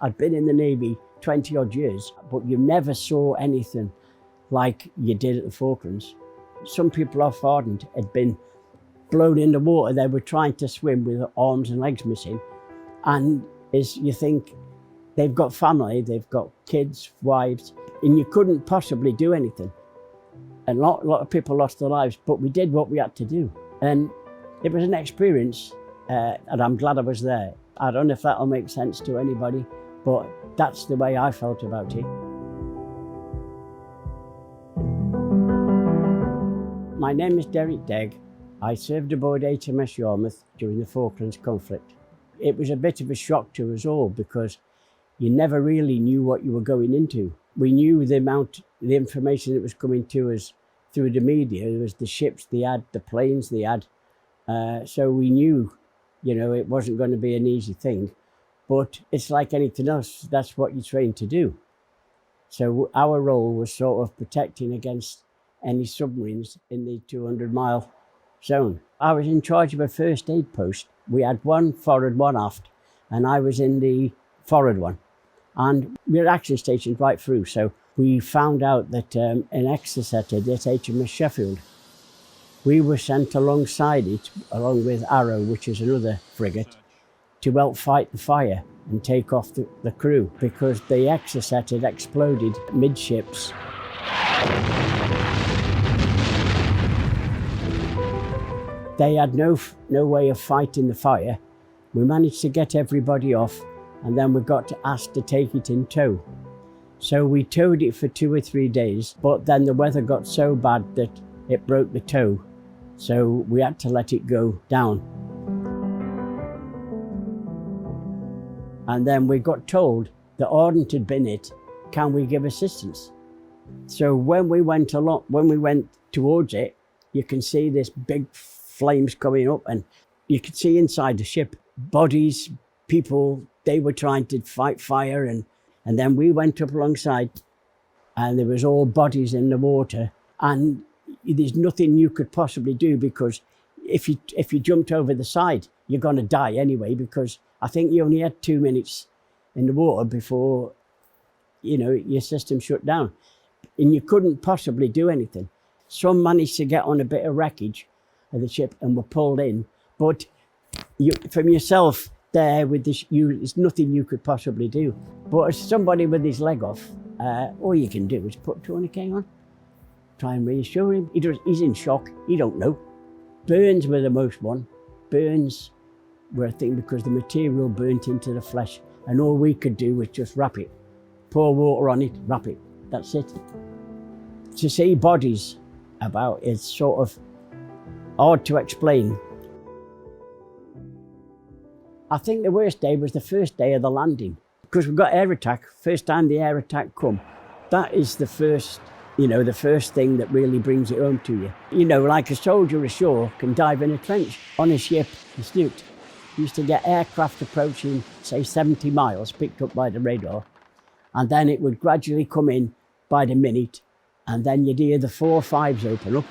I'd been in the Navy 20 odd years, but you never saw anything like you did at the Falklands. Some people off Ardent had been blown in the water. They were trying to swim with arms and legs missing. And as you think, they've got family, they've got kids, wives, and you couldn't possibly do anything. And a lot of people lost their lives, but we did what we had to do. And it was an experience, and I'm glad I was there. I don't know if that'll make sense to anybody, but that's the way I felt about it. My name is Degg. I served aboard HMS Yarmouth during the Falklands conflict. It was a bit of a shock to us all because you never really knew what you were going into. We knew the information that was coming to us through the media. There was the ships they had, the planes they had. So we knew, it wasn't going to be an easy thing. But it's like anything else, that's what you train to do. So our role was sort of protecting against any submarines in the 200-mile zone. I was in charge of a first aid post. We had one forward, one aft, and I was in the forward one. And we had action stations right through. So we found out that an exocet at HMS Sheffield, we were sent alongside it, along with Arrow, which is another frigate, to help fight the fire and take off the crew because the exocet had exploded midships. They had no way of fighting the fire. We managed to get everybody off, and then we got asked to take it in tow. So we towed it for 2 or 3 days, but then the weather got so bad that it broke the tow. So we had to let it go down. And then we got told that Ardent had been hit. Can we give assistance? So when we went towards it, you can see this big flames coming up, and you could see inside the ship bodies, people. They were trying to fight fire, and then we went up alongside, and there was all bodies in the water, and there's nothing you could possibly do because if you jumped over the side, you're going to die anyway, because I think you only had 2 minutes in the water before your system shut down, and you couldn't possibly do anything. Some managed to get on a bit of wreckage of the ship and were pulled in, but from yourself there with there's nothing you could possibly do. But as somebody with his leg off, all you can do is put tourniquet on, try and reassure him. He's in shock, he don't know. Burns were the most one. Burns were a thing because the material burnt into the flesh, and all we could do was just wrap it, pour water on it, wrap it, that's it. To see bodies about is sort of hard to explain. I think the worst day was the first day of the landing, because we got air attack. First time the air attack come, that is the first thing that really brings it home to you. Like a soldier ashore can dive in a trench. On a ship, you snooped. You used to get aircraft approaching, say 70 miles, picked up by the radar, and then it would gradually come in by the minute, and then you'd hear the 4.5s open up,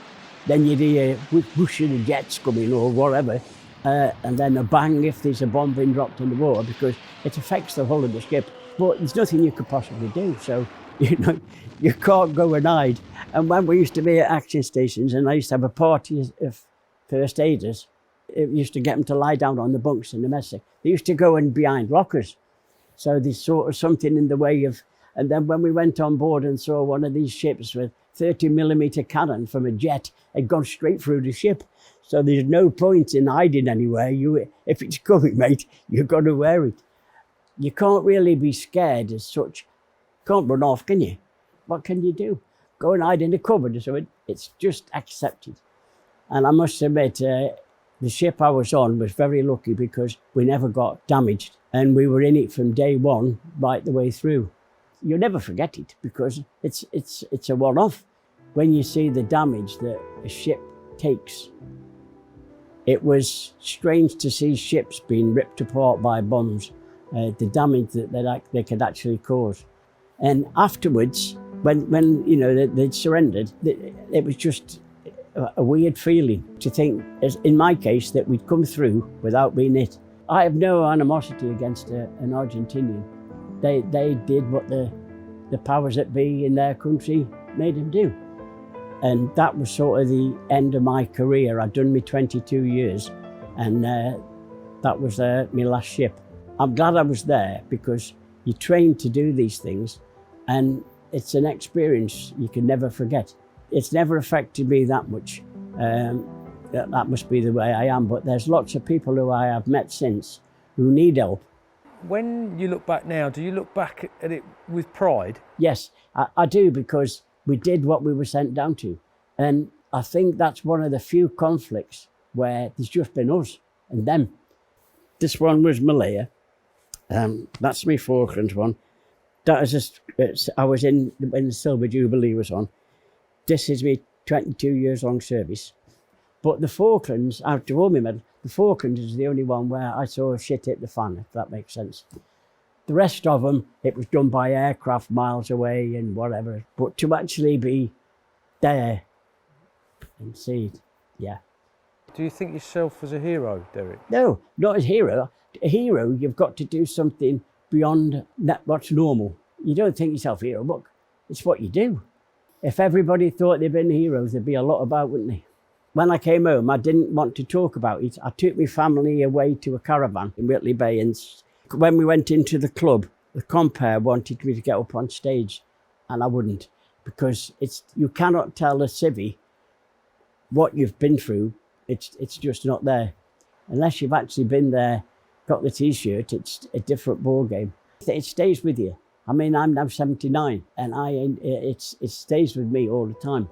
then you'd hear whoosh of the jets coming or whatever, and then a bang if there's a bomb being dropped in the water, because it affects the hull of the ship. But there's nothing you could possibly do, so you can't go and hide. And when we used to be at action stations, and I used to have a party of first aiders, it used to get them to lie down on the bunks in the mess deck. They used to go in behind lockers, so there's sort of something in the way of. And then when we went on board and saw one of these ships with 30mm cannon from a jet, had gone straight through the ship. So there's no point in hiding anywhere. If it's coming, mate, you've got to wear it. You can't really be scared as such. Can't run off, can you? What can you do? Go and hide in the cupboard or something. It's just accepted. And I must admit, the ship I was on was very lucky because we never got damaged, and we were in it from day one right the way through. You'll never forget it because it's a one-off. When you see the damage that a ship takes, it was strange to see ships being ripped apart by bombs, the damage that they could actually cause. And afterwards, when they'd surrendered, it was just a weird feeling to think, as in my case, that we'd come through without being hit. I have no animosity against an Argentinian. They did what the powers that be in their country made them do. And that was sort of the end of my career. I'd done my 22 years and that was my last ship. I'm glad I was there because you train to do these things and it's an experience you can never forget. It's never affected me that much. That must be the way I am, but there's lots of people who I have met since who need help. When you look back now, do you look back at it with pride? Yes, I do, because we did what we were sent down to. And I think that's one of the few conflicts where there's just been us and them. This one was Malaya. That's my Falklands one. That is just, I was in when the Silver Jubilee was on. This is me 22 years long service. But the Falklands, after all my medal, the Falklands is the only one where I saw shit hit the fan, if that makes sense. The rest of them, it was done by aircraft miles away and whatever. But to actually be there and see it, yeah. Do you think yourself as a hero, Derek? No, not as a hero. A hero, you've got to do something beyond what's normal. You don't think yourself a hero, look, it's what you do. If everybody thought they'd been heroes, there'd be a lot about, wouldn't they? When I came home, I didn't want to talk about it. I took my family away to a caravan in Whitley Bay, and when we went into the club, the compere wanted me to get up on stage, and I wouldn't, because you cannot tell a civvy what you've been through. It's just not there. Unless you've actually been there, got the T-shirt, it's a different ball game. It stays with you. I mean, I'm now 79, and it stays with me all the time.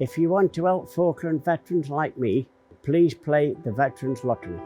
If you want to help Falkland veterans like me, please play the Veterans Lottery.